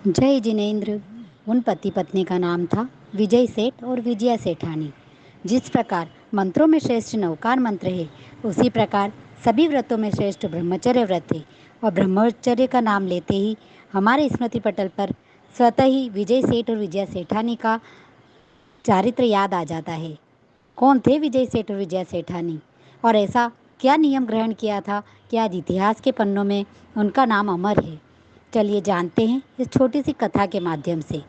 जय जिनेन्द्र। उन पति पत्नी का नाम था विजय सेठ और विजया सेठानी। जिस प्रकार मंत्रों में श्रेष्ठ नवकार मंत्र है, उसी प्रकार सभी व्रतों में श्रेष्ठ ब्रह्मचर्य व्रत है। और ब्रह्मचर्य का नाम लेते ही हमारे स्मृति पटल पर स्वतः ही विजय सेठ और विजया सेठानी का चारित्र याद आ जाता है। कौन थे विजय सेठ और विजया सेठानी, और ऐसा क्या नियम ग्रहण किया था कि आज इतिहास के पन्नों में उनका नाम अमर है। चलिए जानते हैं इस छोटी सी कथा के माध्यम से।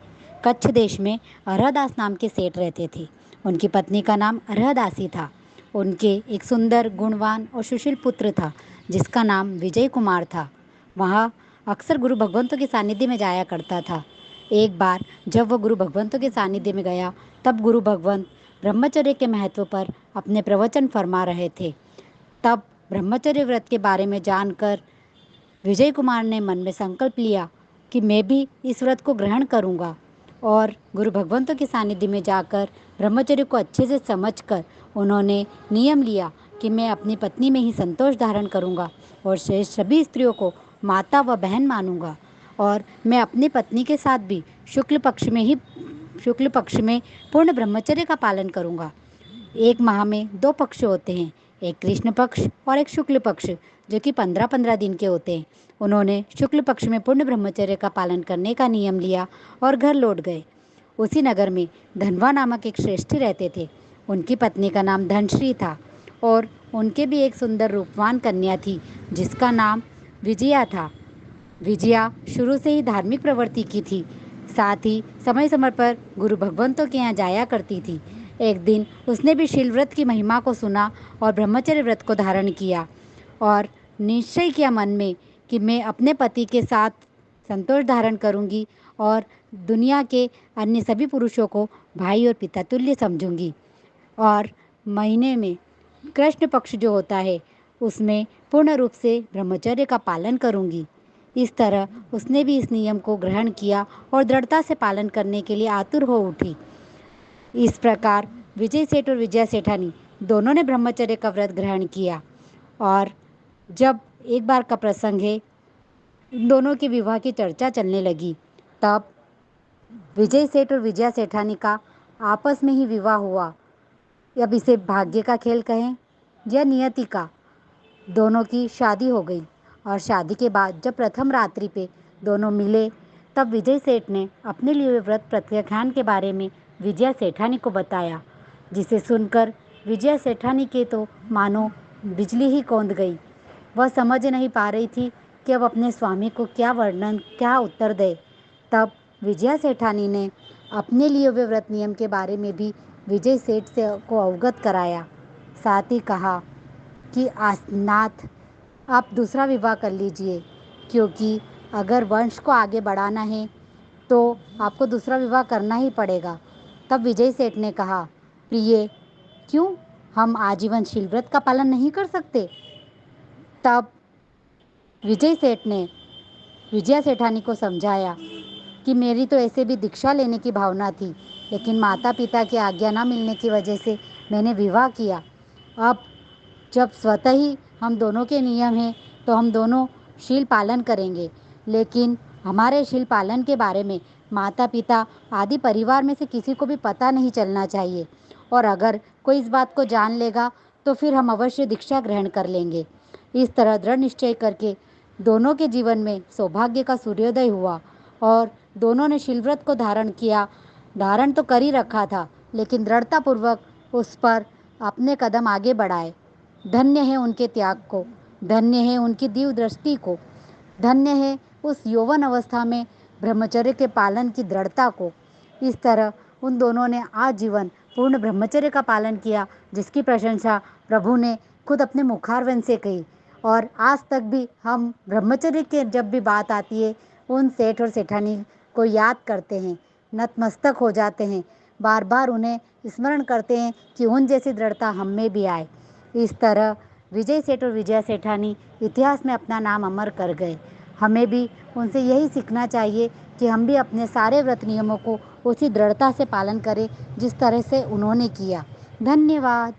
कच्छ देश में अरहदास नाम के सेठ रहते थे। उनकी पत्नी का नाम अरहदासी था। उनके एक सुंदर, गुणवान और सुशील पुत्र था जिसका नाम विजय कुमार था। वहाँ अक्सर गुरु भगवंतों के सानिध्य में जाया करता था। एक बार जब वह गुरु भगवंतों के सानिध्य में गया, तब गुरु भगवंत ब्रह्मचर्य के महत्व पर अपने प्रवचन फरमा रहे थे। तब ब्रह्मचर्य व्रत के बारे में जानकर विजय कुमार ने मन में संकल्प लिया कि मैं भी इस व्रत को ग्रहण करूंगा। और गुरु भगवंतों के सानिध्य में जाकर ब्रह्मचर्य को अच्छे से समझकर उन्होंने नियम लिया कि मैं अपनी पत्नी में ही संतोष धारण करूंगा और शेष सभी स्त्रियों को माता व बहन मानूंगा। और मैं अपनी पत्नी के साथ भी शुक्ल पक्ष में पूर्ण ब्रह्मचर्य का पालन करूंगा। एक माह में 2 पक्ष होते हैं, एक कृष्ण पक्ष और एक शुक्ल पक्ष, जो कि 15-15 दिन के होते हैं। उन्होंने शुक्ल पक्ष में पूर्ण ब्रह्मचर्य का पालन करने का नियम लिया और घर लौट गए। उसी नगर में धनवा नामक एक श्रेष्ठी रहते थे। उनकी पत्नी का नाम धनश्री था और उनके भी एक सुंदर रूपवान कन्या थी जिसका नाम विजया था। विजया शुरू से ही धार्मिक प्रवृत्ति की थी, साथ ही समय समय पर गुरु भगवंतों के यहाँ जाया करती थी। एक दिन उसने भी शील व्रत की महिमा को सुना और ब्रह्मचर्य व्रत को धारण किया और निश्चय किया मन में कि मैं अपने पति के साथ संतोष धारण करूंगी और दुनिया के अन्य सभी पुरुषों को भाई और पिता तुल्य समझूंगी। और महीने में कृष्ण पक्ष जो होता है उसमें पूर्ण रूप से ब्रह्मचर्य का पालन करूंगी। इस तरह उसने भी इस नियम को ग्रहण किया और दृढ़ता से पालन करने के लिए आतुर हो उठी। इस प्रकार विजय सेठ और विजया सेठानी दोनों ने ब्रह्मचर्य का व्रत ग्रहण किया। और जब एक बार का प्रसंग है, इन दोनों के विवाह की चर्चा चलने लगी। तब विजय सेठ और विजया सेठानी का आपस में ही विवाह हुआ। अब इसे भाग्य का खेल कहें या नियति का, दोनों की शादी हो गई। और शादी के बाद जब प्रथम रात्रि पे दोनों मिले, तब विजय सेठ ने अपने लिए व्रत प्रत्याख्यान के बारे में विजया सेठानी को बताया, जिसे सुनकर विजया सेठानी के तो मानो बिजली ही कौंध गई। वह समझ नहीं पा रही थी कि अब अपने स्वामी को क्या उत्तर दे। तब विजया सेठानी ने अपने लिए हुए व्रत नियम के बारे में भी विजय सेठ से को अवगत कराया। साथ ही कहा कि नाथ, आप दूसरा विवाह कर लीजिए, क्योंकि अगर वंश को आगे बढ़ाना है तो आपको दूसरा विवाह करना ही पड़ेगा। तब विजय सेठ ने कहा, प्रिय, क्यों हम आजीवन शील व्रत का पालन नहीं कर सकते? तब विजय सेठ ने विजया सेठानी को समझाया कि मेरी तो ऐसे भी दीक्षा लेने की भावना थी, लेकिन माता पिता की आज्ञा न मिलने की वजह से मैंने विवाह किया। अब जब स्वतः ही हम दोनों के नियम हैं तो हम दोनों शील पालन करेंगे, लेकिन हमारे शील पालन के बारे में माता पिता आदि परिवार में से किसी को भी पता नहीं चलना चाहिए। और अगर कोई इस बात को जान लेगा तो फिर हम अवश्य दीक्षा ग्रहण कर लेंगे। इस तरह दृढ़ निश्चय करके दोनों के जीवन में सौभाग्य का सूर्योदय हुआ और दोनों ने शील व्रत को धारण किया। धारण तो कर ही रखा था, लेकिन दृढ़तापूर्वक उस पर अपने कदम आगे बढ़ाए। धन्य है उनके त्याग को, धन्य है उनकी दिव्य दृष्टि को, धन्य है उस यौवन अवस्था में ब्रह्मचर्य के पालन की दृढ़ता को। इस तरह उन दोनों ने आजीवन पूर्ण ब्रह्मचर्य का पालन किया, जिसकी प्रशंसा प्रभु ने खुद अपने मुखारविंद से कही। और आज तक भी हम ब्रह्मचर्य के जब भी बात आती है, उन सेठ और सेठानी को याद करते हैं, नतमस्तक हो जाते हैं, बार बार उन्हें स्मरण करते हैं कि उन जैसी दृढ़ता हम में भी आए। इस तरह विजय सेठ और विजया सेठानी इतिहास में अपना नाम अमर कर गए। हमें भी उनसे यही सीखना चाहिए कि हम भी अपने सारे व्रत नियमों को उसी दृढ़ता से पालन करें जिस तरह से उन्होंने किया। धन्यवाद।